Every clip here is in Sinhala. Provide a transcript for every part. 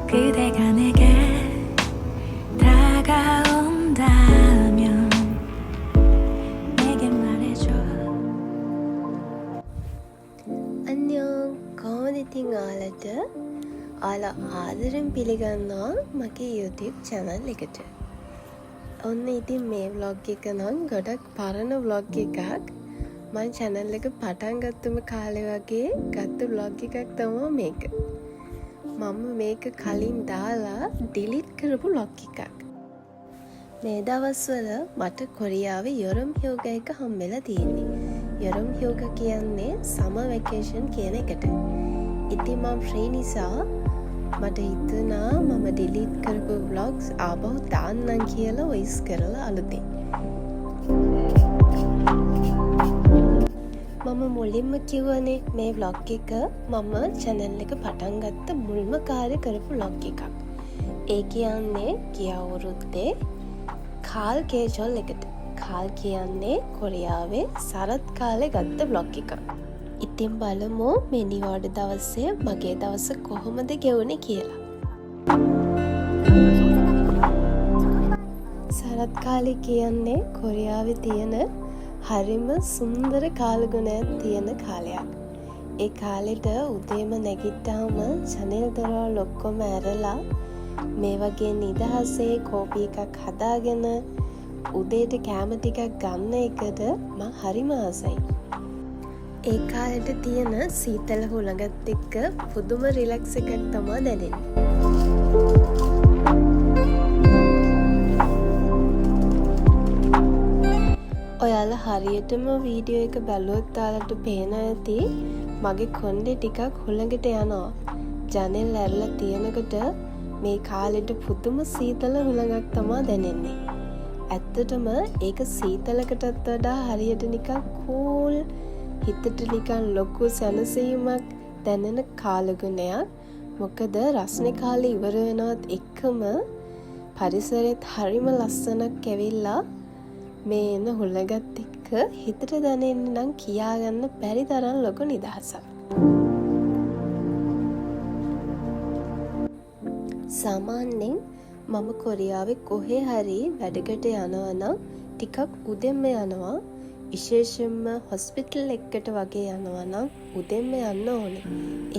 그대가 내게 다가온다면 내게 말해줘. 안녕. කොහොමද ඉතින් ඔයාලට? ඔයාලා ආදරෙන් පිළිගන්නවා මගේ YouTube channel එකට. ඔන්න ඉතින් මේ vlog එක නම් ගොඩක් පරණ vlog එකක්. මම channel එක පටන් ගත්තම කාලේ වගේ ගත්ත vlog එකක් තමයි මේක. මම මේක කලින් දාලා delete කරපු vlog එකක්. මේ දවස්වල මට කොරියාවේ යොරම් හ්යෝගා එක හම්බෙලා තියෙන්නේ. යොරම් හ්යෝගා කියන්නේ summer vacation කියන එකට. ඉතින් මම free නිසා මට හිතුණා මම delete කරපු vlogs ආපහු දාන්නම් කියලා voice කරලා අලුතෙන්. මම මුලින්ම කිව්වනේ මේ vlog එක මම channel එක පටන් ගත්ත මුල්ම කාලේ කරපු vlog එකක්. ඒ කියන්නේ ගිය අවුරුද්දේ කාල් කේජොල් එකට. කාල් කියන්නේ කොරියාවේ සරත් කාලේ ගත්ත vlog එකක්. ඉතින් බලමු මේ නිවාඩු දවසේ මගේ දවස කොහොමද ගෙවුනේ කියලා. සරත් කාලේ කියන්නේ කොරියාවේ තියෙන හරිම සුන්දර කාලගුණයක් තියෙන කාලයක්. ඒ කාලෙට උදේම නැගිට්ටාම ජනෙල් දොරවල් ඔක්කොම ඇරලා මේ වගේ නිදහසේ කෝපි එකක් හදාගෙන උදේට කෑම ටිකක් ගන්න එකට මම හරිම ආසයි. ඒ කාලෙට තියෙන සීතල හුළඟත් එක්ක පුදුම රිලැක්ස් එකක් තමයි දැනෙන්නේ. ඔයාලා හරියටම වීඩියෝ එක බැලුවොත් ඔයාලට පේන ඇති මගේ කොණ්ඩේ ටිකක් හුළඟට යනවා. ජනෙල් ඇරලා තියෙනකොට මේ කාලෙට පුදුම සීතල හුළඟක් තමයි දැනෙන්නේ. ඇත්තටම ඒක සීතලකටත් වඩා හරියට නිකන් කූල් හිතට නිකන් ලොකු සැනසීමක් දැනෙන කාලගුණයක්. මොකද රස්නේ කාලේ ඉවර වෙනවත් එක්කම පරිසරෙත් හරිම ලස්සනක් ඇවිල්ලා මේ එන හුළඟත් එක්ක හිතට දැනෙන්නේ නම් කියාගන්න බැරි තරම් ලොකු නිදහසක්. සාමාන්‍යයෙන් මම කොරියාවේ කොහේ හරි වැඩකට යනවා නම් ටිකක් උදෙන්ම යනවා. විශේෂයෙන්ම හොස්පිටල් එකකට වගේ යනවා නම් උදෙන්ම යන්න ඕනේ.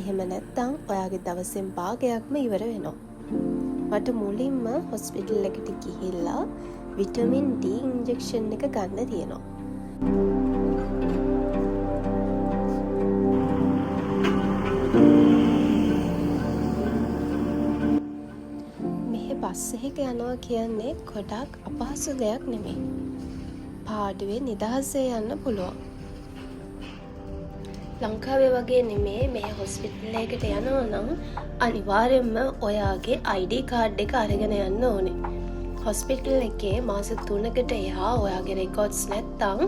එහෙම නැත්නම් ඔයාගේ දවසෙන් භාගයක්ම ඉවර වෙනවා. මට මුලින්ම හොස්පිටල් එකට ගිහිල්ලා විටමින් D ඉන්ජෙක්ෂන් එක ගන්න තියෙනවා. මෙහෙ බස් එකක යනවා කියන්නේ ගොඩක් අපහසු දෙයක් නෙමෙයි. පාඩුවේ නිදහසේ යන්න පුළුවන්. ලංකාවේ වගේ නෙමේ මේ හොස්පිටල් එකකට යනවා නම් අනිවාර්යයෙන්ම ඔයාගේ ID කාඩ් එක අරගෙන යන්න ඕනේ. හොස්පිටල් එකේ මාස 3කට එහා ඔයාගේ රෙකෝඩ්ස් නැත්තම්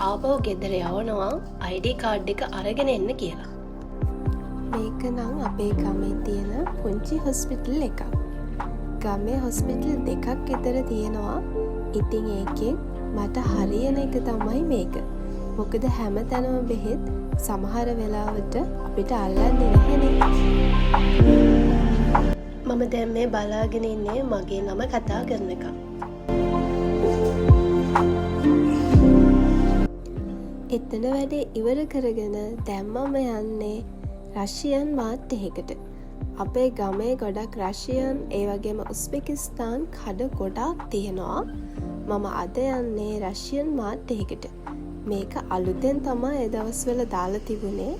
ආපහු ගෙදර යවනවා ID කාඩ් එක අරගෙන එන්න කියලා. මේක නම් අපේ ගමේ තියෙන පුංචි හොස්පිටල් එකක්. ගමේ හොස්පිටල් දෙකක් විතර තියෙනවා. ඉතින් ඒකෙන් මට හරියන එක තමයි මේක. මොකද හැමතැනම බෙහෙත් සමහර වෙලාවට අපිට අල්ලන්නේ නැහැනේ. මම දැන් මේ බලාගෙන ඉන්නේ මගේ නම කතා කරන එක. එතන වැඩේ ඉවර කරගෙන දැන් මම යන්නේ රෂියන් මාර්ට් එකකට. අපේ ගමේ ගොඩක් රෂියන් ඒ වගේම උස්බෙකිස්තාන් කඩ ගොඩාක් තියෙනවා. මම අද යන්නේ රෂියන් මාර්ට් එකකට. මේක අලුතෙන් තමයි ඒ දවස්වල දාලා තිබුණේ.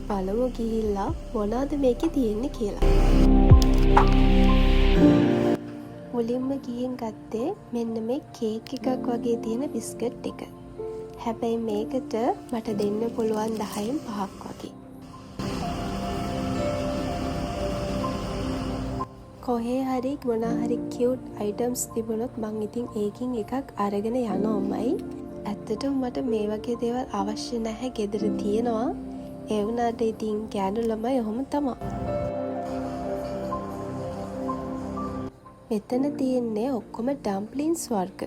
බලමු ගිහිල්ලා මොනවද මේකේ තියෙන්නේ කියලා. මුලින්ම ගිහින් ගත්තේ මෙන්න මේ කේක් එකක් වගේ තියෙන බිස්කට් එක. හැබැයි මේකට මට දෙන්න පුළුවන් 10න් 5ක් වගේ. කොහේ හරි මොනා හරි කියුට් අයිටම්ස් තිබුණොත් මං ඉතින් ඒකින් එකක් අරගෙන යනවමයි. ඇත්තටම මට මේ වගේ දේවල් අවශ්‍ය නැහැ ගෙදර තියෙනවා. ඒ වුණාට ඉතින් ගෑනු ළමයි ඔහොම තමයි. මෙතන තියෙන්නේ ඔක්කොම ඩම්ප්ලින්ස් වර්ග.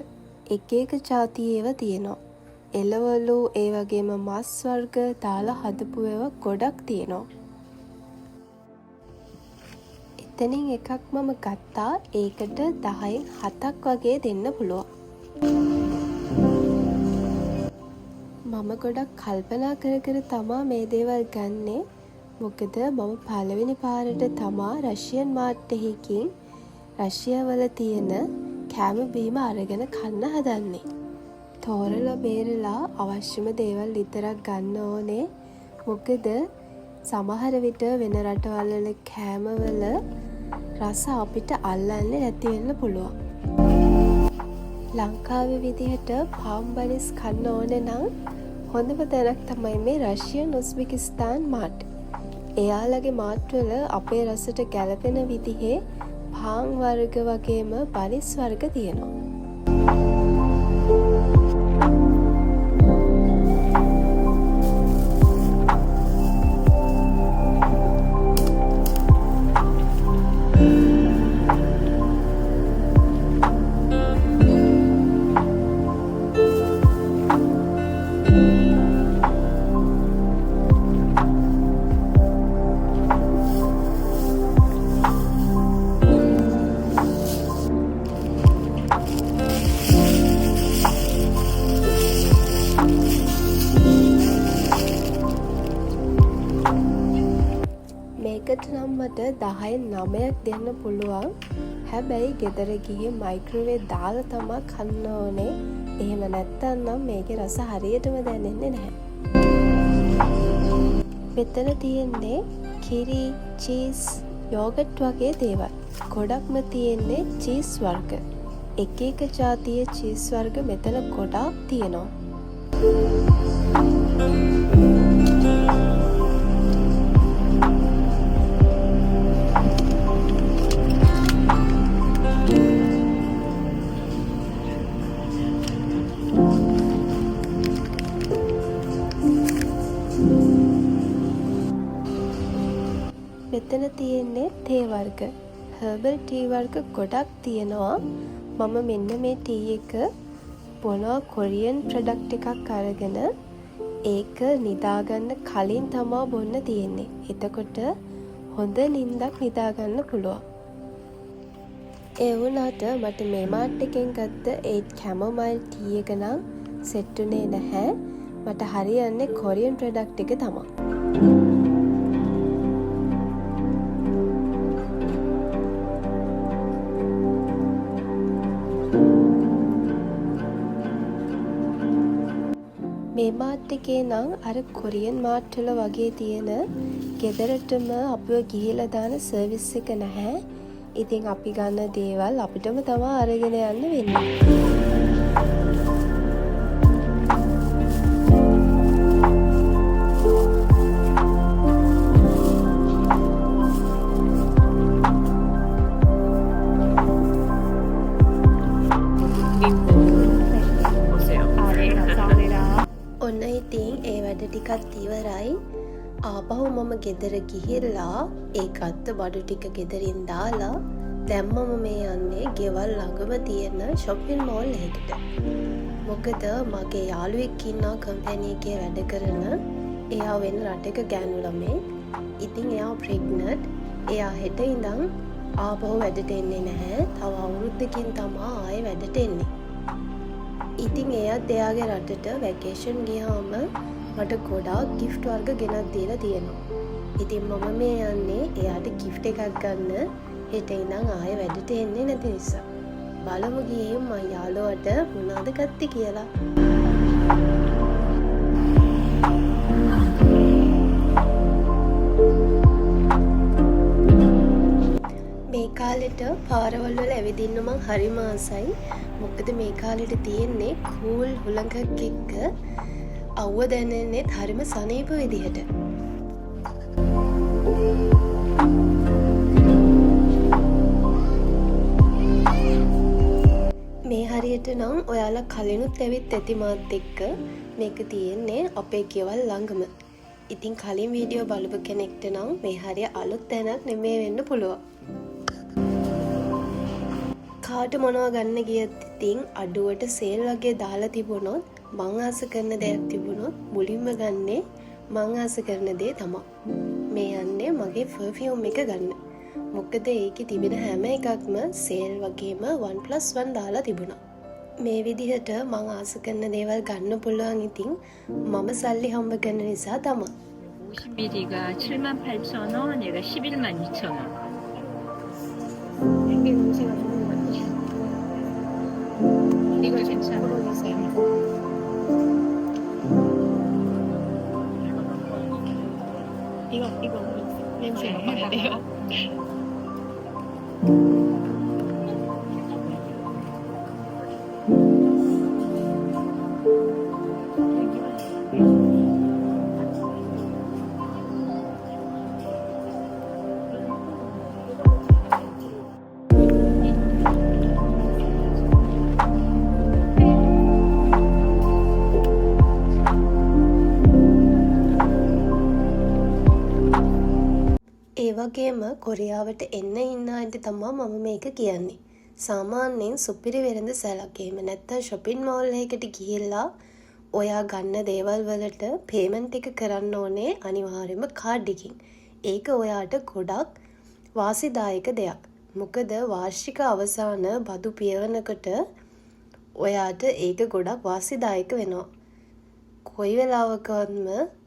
එක එක જાති ඒවා තියෙනවා. එළවලු ඒ වගේම මස් වර්ග දාලා හදපු ඒවා ගොඩක් තියෙනවා. එතනින් එකක් මම ගත්තා. ඒකට 10න් 7ක් වගේ දෙන්න පුළුවන්. මම ගොඩක් කල්පනා කර කර තමා මේ දේවල් ගන්නේ. මොකද මම පළවෙනි පාරට තමා රෂියන් මාර්ට් එකකින් රෂියාවල තියෙන කෑම බීම අරගෙන කන්න හදන්නේ. තෝරලා බේරලා අවශ්‍යම දේවල් විතරක් ගන්න ඕනේ. මොකද සමහර විට වෙන රටවල් වල කෑමවල රස අපිට අල්ලන්නේ නැති වෙන්න පුළුවන්. ලංකාවේ විදිහට පාම් බනිස් කන්න ඕනේ නම් හොඳම තැනක් තමයි මේ රෂියන් උස්බෙකිස්තාන් මාර්ට්. එයාලගේ මාර්ට් වල අපේ රසට ගැලපෙන විදිහේ පාන් වර්ග වගේම බනිස් වර්ග තියෙනවා. මේකට නම් මට 10න් 9ක් දෙන්න පුළුවන්. හැබැයි ගෙදර ගිහින් මයික්‍රෝවේව් දාලා තමයි කන්න ඕනේ. එහෙම නැත්තම් නම් මේකේ රස හරියටම දැනෙන්නේ නැහැ. මෙතන තියෙන්නේ කිරි, චීස්, යෝගට් වගේ දේවල්. ගොඩක්ම තියෙන්නේ චීස් වර්ග. එක එක ජාතියේ චීස් වර්ග මෙතන ගොඩාක් තියෙනවා. මෙතන තියෙන්නේ තේ වර්ග. හර්බල් ටී වර්ග ගොඩක් තියෙනවා. මම මෙන්න මේ ටී එක බොනවා කොරියන් ප්‍රොඩක්ට් එකක් අරගෙන ඒක නිදාගන්න කලින් තමා බොන්න තියෙන්නේ. එතකොට හොඳ නිින්දක් නිදාගන්න පුළුවන්. ඒ වුණාට මට මේ මාර්ට් එකෙන් ගත්ත ඒ කැමොමයිල් ටී එක නම් සෙට් උනේ නැහැ. මට හරියන්නේ කොරියන් ප්‍රොඩක්ට් එක තමයි. මේ මාර්ට් එකේ නම් අර කොරියන් මාර්ට් වල වගේ තියෙන ගෙදරටම අපිව ගිහිලා දාන සර්විස් එක නැහැ. ඉතින් අපි ගන්න දේවල් අපිටම තමයි අරගෙන යන්න වෙන්නේ. ඔන්න ඉතින් ඒ වැඩ ටිකත් ඉවරයි. ආපහු මම ගෙදර ගිහිල්ලා ඒ ගත්ත බඩු ටික ගෙදරින් දාලා දැන් මම මේ යන්නේ ගෙවල් ළඟම තියෙන shopping mall එකකට. මොකද මගේ යාළුවෙක් ඉන්නවා කම්පැනි එකේ වැඩ කරන. එයා වෙන රටක ගෑනු ළමෙක්. ඉතින් එයා ප්‍රෙග්නන්ට්. එයා හෙට ඉඳන් ආපහු වැඩට එන්නේ නැහැ. තව අවුරුද්දකින් තමයි ආයෙ වැඩට එන්නේ. ඉතින් එයාත් එයාගේ රටට වැකේෂන් ගියාම මට ගොඩාක් ගිෆ්ට් වර්ග ගෙනත් දීලා තියෙනවා. ඉතින් මම මේ යන්නේ එයාට ගිෆ්ට් එකක් ගන්න. හෙට ඉඳන් ආයෙ වැඩට එන්නේ නැති නිසා. බලමු ගිහින් මම යාළුවට මොනවද ගත්තේ කියලා. මේ කාලෙට පාරවල් වල ඇවිදින්න මං හරිම ආසයි. මොකද මේ කාලෙට තියෙන්නේ කූල් හුළඟක් එක්ක අවුව දැනෙන්නේ හරිම සනීප විදිහට. මේ හරියට නම් ඔයාලා කලිනුත් ඇවිත් ඇති මාත් එක්ක. මේක තියෙන්නේ අපේ ගෙවල් ළඟම. ඉතින් කලින් වීඩියෝ බලපු කෙනෙක්ට නම් මේ හරිය අලුත් තැනක් නෙමෙයි වෙන්න පුළුවන්. කාට මොනවා ගන්න ගියත් ඉතින් අඩුවට සේල් වගේ දාලා තිබුණොත් මං ආස කරන දෙයක් තිබුණොත් මුලින්ම ගන්නේ මං ආස කරන දේ තමයි. මේ යන්නේ මගේ පර්ෆියුම් එක ගන්න. මොකද ඒකේ තිබෙන හැම එකක්ම සේල් වගේම 1+1 දාලා තිබුණා. මේ විදිහට මං ආස කරන දේවල් ගන්න පුළුවන් ඉතින් මම සල්ලි හම්බ කරන නිසා තමයි. 50ml가 78,000원, 얘가 112,000원. 이게 냄새가 좋은 것 같아요. 이거 괜찮아. 이거 냄새 맡아야 돼요. ඒ වගේම කොරියාවට එන්න ඉන්න අයට තමා මම මේක කියන්නේ. සාමාන්‍යයෙන් සුපිරි වෙළඳ සැලක් එහෙම නැත්නම් shopping mall එකකට ගිහිල්ලා ඔයා ගන්න දේවල් වලට payment එක කරන්න ඕනේ අනිවාර්යයෙන්ම කාඩ් එකකින්. ඒක ඔයාට ගොඩක් වාසිදායක දෙයක්. මොකද වාර්ෂික අවසාන බදු පියවනකොට ඔයාට ඒක ගොඩක් වාසිදායක වෙනවා. කොයි වෙලාවකම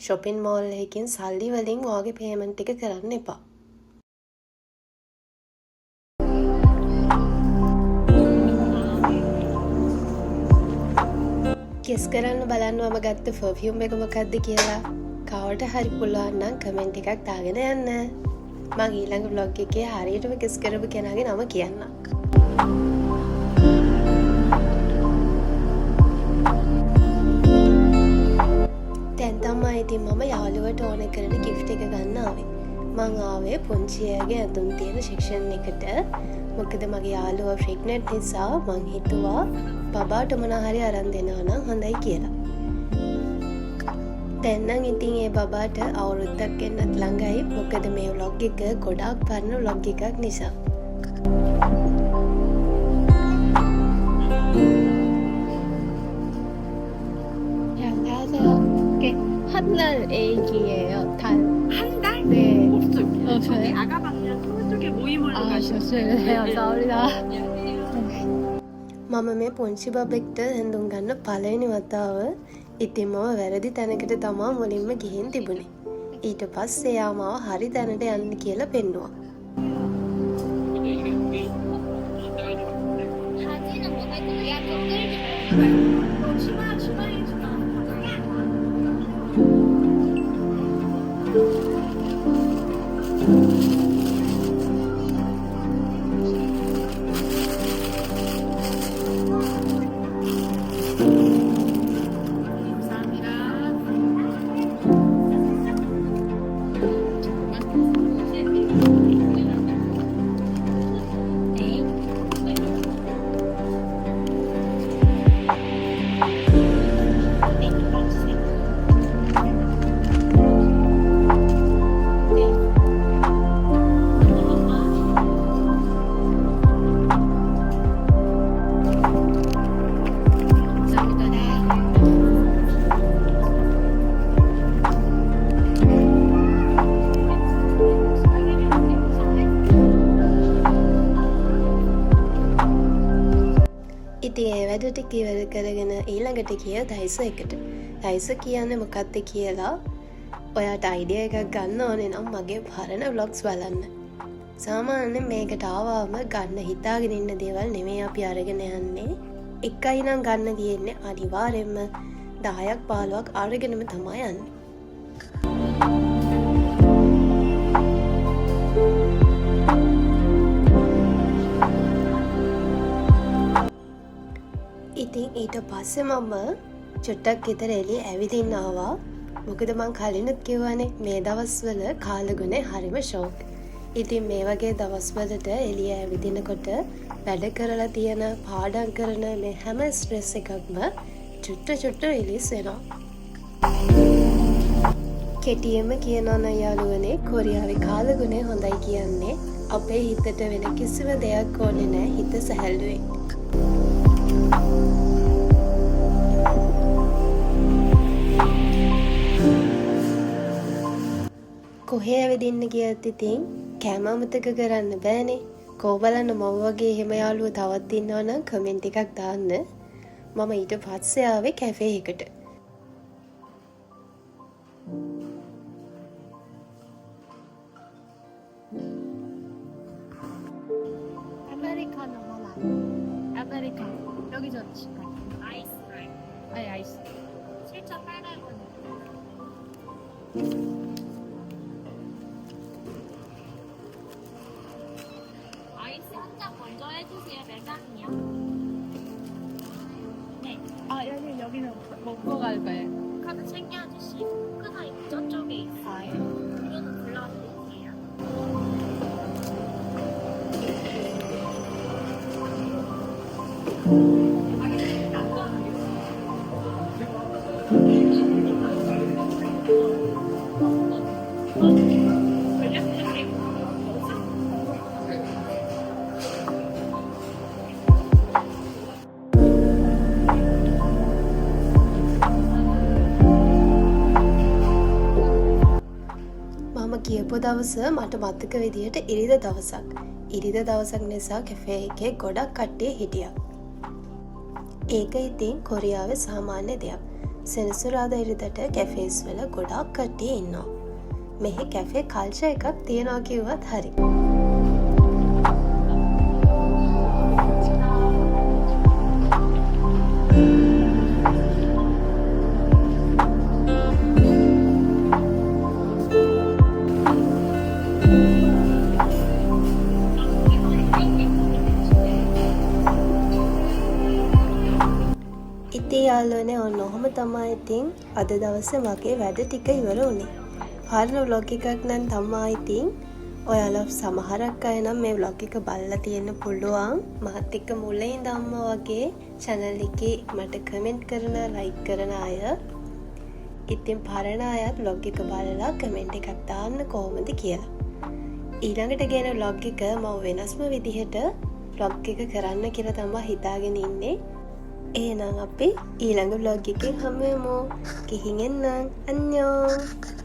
shopping mall එකකින් සල්ලි වලින් ඔයාගේ payment එක කරන්න එපා. කෙස් කරන්න බලන්න මම ගත්ත perfume එක මොකක්ද කියලා. කවට හරි පුළුවන් නම් කමෙන්ට් එකක් දාගෙන යන්න. මම ඊළඟ vlog එකේ හරියටම කෙස් කරපු කෙනාගේ නම කියන්නම්. දැන් තමයි ඉතින් මම යාළුවට ඕන කරන gift එක ගන්න ආවේ. මං ආවේ පුංචි අයගේ ඇඳුම් තියෙන section එකට. මොකද මගේ යාළුවා pregnant නිසා මං හිතුවා බබාට මොනවා හරි අරන් දෙනවා නම් හොඳයි කියලා. දැන් නම් ඉතින් ඒ බබාට අවුරුද්දක් වෙන්නත් ළඟයි. මොකද මේ vlog එක ගොඩාක් පරණ vlog එකක් නිසා. 한 달 애기예요. 달. 한 달? 네. 없어요. 저기 저요? 아가방이랑 서쪽에 모임을 가시는 죄송해요. 감사합니다. මම මේ පුංචි බබෙක්ට හැඳුම් ගන්න පළවෙනි වතාව ඉතින් මම වැරදි තැනකට තමා මුලින්ම ගිහින් තිබුණේ. ඊට පස්සේ යා මාව හරි තැනට යන්න කියලා පෙන්නුවා. 사진은 뭐가 있고 야 댓글 ඉතින් ඒ වැඩ ටික ඉවර කරගෙන ඊළඟට ගිය දයිස එකට. දයිස කියන්නේ මොකක්ද කියලා ඔයාට අයිඩියා එකක් ගන්න ඕනේ නම් මගේ පරණ vlogs බලන්න. සාමාන්‍යයෙන් මේකට ආවම ගන්න හිතාගෙන ඉන්න දේවල් නෙමෙයි අපි අරගෙන යන්නේ. එකයි නම් ගන්න තියෙන්නේ අනිවාර්යයෙන්ම 10ක් 15ක් අරගෙනම තමයි යන්නේ. ඉතින් ඊට පස්සේ මම චුට්ටක් ගෙදර එළිය ඇවිදින්න ආවා. මොකද මං කලිනුත් කිව්වනේ මේ දවස්වල කාලගුණේ හරිම ෂෝක්. ඉතින් මේ වගේ දවස්වලට එළිය ඇවිදිනකොට වැඩ කරලා තියෙන පාඩම් කරන මේ හැම ස්ට්‍රෙස් එකක්ම චුට්ට රිලීස් වෙනවා. කෙටියෙන්ම කියනවා නම් යාළුවනේ කොරියාවේ කාලගුණේ හොඳයි කියන්නේ අපේ හිතට වෙන කිසිම දෙයක් ඕනේ නැහැ හිත සැහැල්ලුවේ. කොහේ ඇවිදින්න ගියත් ඉතින් කෑම අමතක කරන්න බෑනේ. කෝ බලන්න මම වගේ එහෙම යාළුවෝ තවත් ඉන්නවා නම් කමෙන්ට් එකක් දාන්න. මම ඊට පස්සේ ආවේ කැෆේ එකට. 아메리카노 하나. 아메리카노. 여기 좋지. 아이스. 아니 아이스. 7,800원. 아이스 한 잔 먼저 해주세요. 매장이요. 네. 아 여기는 먹고 갈 거예요. 카드 챙겨주시고 포크나 저쪽에 있어요. 우유는 불러드릴게요. මම කියපු දවස මට මතක විදිහට ඉරිදා දවසක්. ඉරිදා දවසක් නිසා කැෆේ එකේ ගොඩක් කට්ටිය හිටියා. ඒක ඉතින් කොරියාවේ සාමාන්‍ය දෙයක්. සෙනසුරාදා ඉරිදට කැෆේස් වල ගොඩක් කට්ටිය ඉන්නවා. මෙහි කැෆේ කල්චර් එකක් තියනවා කිව්වත් හරි. ඉතින් යාළුවනේ ඔන්න ඔහොම තමයි ඉතින් අද දවසේ මගේ වැඩ ටික ඉවර වුණේ. පරණ vlog එකක් නම් තමයි ඉතින් ඔයාලා සමහරක් අය නම් මේ vlog එක බලලා තියෙන්න පුළුවන්. මාත් එක්ක මුලින් ඉඳන්ම වගේ channel එකේ මට comment කරන like කරන අය. ඉතින් පරණ අයත් vlog එක බලලා comment එකක් දාන්න කොහොමද කියලා. ඊළඟට ගෙන vlog එක මම වෙනස්ම විදිහට vlog එක කරන්න කියලා තමයි හිතාගෙන ඉන්නේ. එහෙනම් අපි ඊළඟ vlog එකෙන් හමු වෙමු. ගිහින් එන්නම්. අන්‍යෝ.